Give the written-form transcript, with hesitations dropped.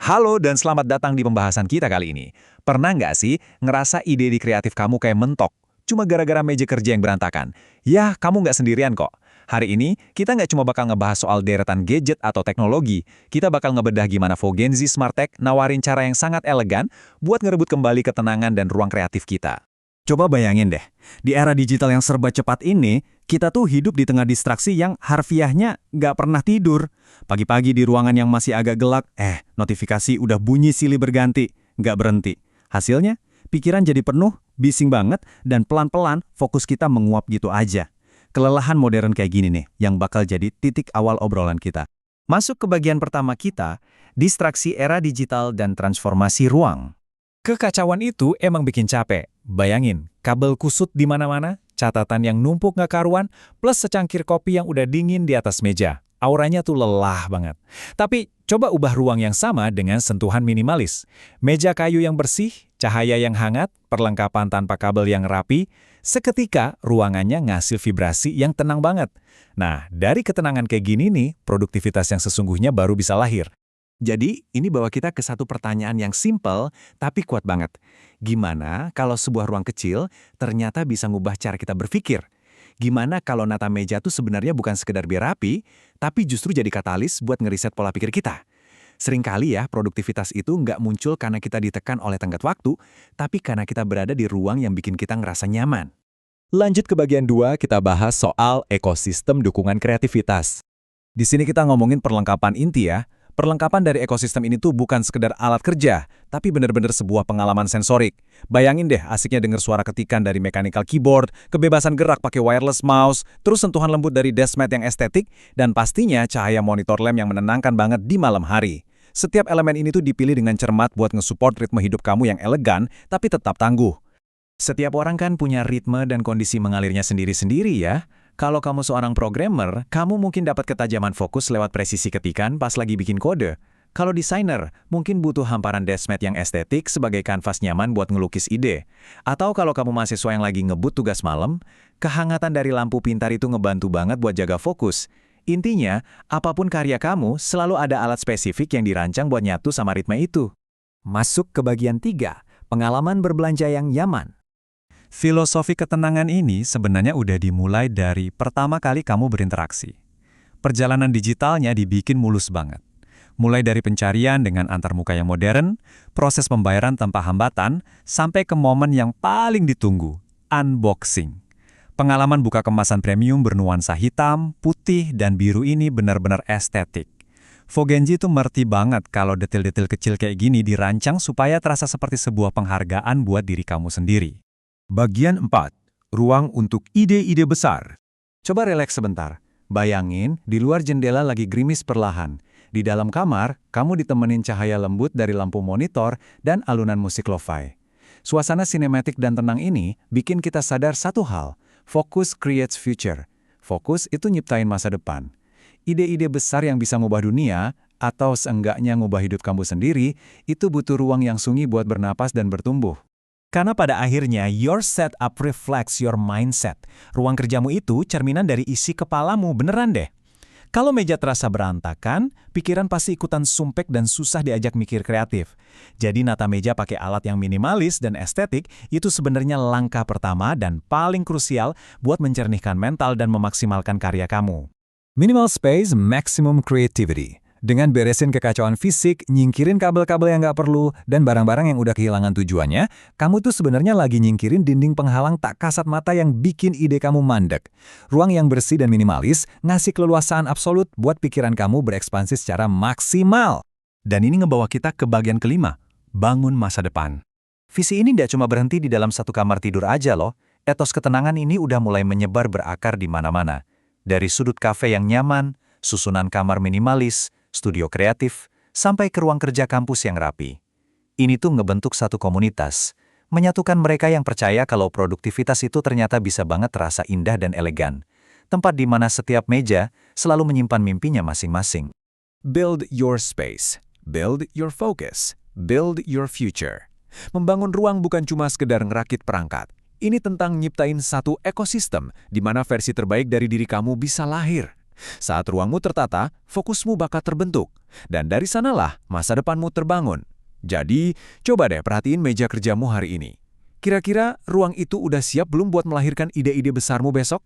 Halo dan selamat datang di pembahasan kita kali ini. Pernah nggak sih ngerasa ide di kreatif kamu kayak mentok? Cuma gara-gara meja kerja yang berantakan? Ya, kamu nggak sendirian kok. Hari ini, kita nggak cuma bakal ngebahas soal deretan gadget atau teknologi, kita bakal ngebedah gimana Vogenzi Smart Tech nawarin cara yang sangat elegan buat ngerebut kembali ketenangan dan ruang kreatif kita. Coba bayangin deh, di era digital yang serba cepat ini, kita tuh hidup di tengah distraksi yang harfiahnya nggak pernah tidur. Pagi-pagi di ruangan yang masih agak gelap, notifikasi udah bunyi silih berganti, nggak berhenti. Hasilnya, pikiran jadi penuh, bising banget, dan pelan-pelan fokus kita menguap gitu aja. Kelelahan modern kayak gini nih, yang bakal jadi titik awal obrolan kita. Masuk ke bagian pertama kita, distraksi era digital dan transformasi ruang. Kekacauan itu emang bikin capek. Bayangin, kabel kusut di mana-mana, catatan yang numpuk nggak karuan, plus secangkir kopi yang udah dingin di atas meja. Auranya tuh lelah banget. Tapi coba ubah ruang yang sama dengan sentuhan minimalis. Meja kayu yang bersih, cahaya yang hangat, perlengkapan tanpa kabel yang rapi, seketika ruangannya ngasih vibrasi yang tenang banget. Nah, dari ketenangan kayak gini nih, produktivitas yang sesungguhnya baru bisa lahir. Jadi, ini bawa kita ke satu pertanyaan yang simpel, tapi kuat banget. Gimana kalau sebuah ruang kecil ternyata bisa ngubah cara kita berpikir? Gimana kalau nata meja tuh sebenarnya bukan sekedar biar rapi, tapi justru jadi katalis buat ngeriset pola pikir kita? Seringkali ya, produktivitas itu nggak muncul karena kita ditekan oleh tenggat waktu, tapi karena kita berada di ruang yang bikin kita ngerasa nyaman. Lanjut ke bagian 2, kita bahas soal ekosistem dukungan kreativitas. Di sini kita ngomongin perlengkapan inti ya. Perlengkapan dari ekosistem ini tuh bukan sekedar alat kerja, tapi benar-benar sebuah pengalaman sensorik. Bayangin deh asiknya denger suara ketikan dari mechanical keyboard, kebebasan gerak pakai wireless mouse, terus sentuhan lembut dari deskmat yang estetik, dan pastinya cahaya monitor lamp yang menenangkan banget di malam hari. Setiap elemen ini tuh dipilih dengan cermat buat nge-support ritme hidup kamu yang elegan, tapi tetap tangguh. Setiap orang kan punya ritme dan kondisi mengalirnya sendiri-sendiri ya. Kalau kamu seorang programmer, kamu mungkin dapat ketajaman fokus lewat presisi ketikan pas lagi bikin kode. Kalau desainer, mungkin butuh hamparan deskmat yang estetik sebagai kanvas nyaman buat ngelukis ide. Atau kalau kamu mahasiswa yang lagi ngebut tugas malam, kehangatan dari lampu pintar itu ngebantu banget buat jaga fokus. Intinya, apapun karya kamu, selalu ada alat spesifik yang dirancang buat nyatu sama ritme itu. Masuk ke bagian 3, pengalaman berbelanja yang nyaman. Filosofi ketenangan ini sebenarnya udah dimulai dari pertama kali kamu berinteraksi. Perjalanan digitalnya dibikin mulus banget. Mulai dari pencarian dengan antarmuka yang modern, proses pembayaran tanpa hambatan, sampai ke momen yang paling ditunggu, unboxing. Pengalaman buka kemasan premium bernuansa hitam, putih, dan biru ini benar-benar estetik. Vogenzi tuh ngerti banget kalau detil-detil kecil kayak gini dirancang supaya terasa seperti sebuah penghargaan buat diri kamu sendiri. Bagian 4. Ruang untuk ide-ide besar. Coba releks sebentar. Bayangin, di luar jendela lagi gerimis perlahan. Di dalam kamar, kamu ditemenin cahaya lembut dari lampu monitor dan alunan musik lo-fi. Suasana sinematik dan tenang ini bikin kita sadar satu hal. Focus creates future. Fokus itu nyiptain masa depan. Ide-ide besar yang bisa ngubah dunia, atau seenggaknya ngubah hidup kamu sendiri, itu butuh ruang yang sunyi buat bernapas dan bertumbuh. Karena pada akhirnya, your setup reflects your mindset. Ruang kerjamu itu cerminan dari isi kepalamu, beneran deh. Kalau meja terasa berantakan, pikiran pasti ikutan sumpek dan susah diajak mikir kreatif. Jadi nata meja pakai alat yang minimalis dan estetik itu sebenarnya langkah pertama dan paling krusial buat mencernihkan mental dan memaksimalkan karya kamu. Minimal space, maximum creativity. Dengan beresin kekacauan fisik, nyingkirin kabel-kabel yang nggak perlu, dan barang-barang yang udah kehilangan tujuannya, kamu tuh sebenarnya lagi nyingkirin dinding penghalang tak kasat mata yang bikin ide kamu mandek. Ruang yang bersih dan minimalis ngasih keleluasaan absolut buat pikiran kamu berekspansi secara maksimal. Dan ini ngebawa kita ke bagian kelima, bangun masa depan. Visi ini nggak cuma berhenti di dalam satu kamar tidur aja loh. Etos ketenangan ini udah mulai menyebar berakar di mana-mana. Dari sudut kafe yang nyaman, susunan kamar minimalis, studio kreatif, sampai ke ruang kerja kampus yang rapi. Ini tuh ngebentuk satu komunitas, menyatukan mereka yang percaya kalau produktivitas itu ternyata bisa banget terasa indah dan elegan. Tempat di mana setiap meja selalu menyimpan mimpinya masing-masing. Build your space, build your focus, build your future. Membangun ruang bukan cuma sekedar ngerakit perangkat. Ini tentang nyiptain satu ekosistem di mana versi terbaik dari diri kamu bisa lahir. Saat ruangmu tertata, fokusmu bakal terbentuk. Dan dari sanalah masa depanmu terbangun. Jadi, coba deh perhatiin meja kerjamu hari ini. Kira-kira ruang itu udah siap belum buat melahirkan ide-ide besarmu besok?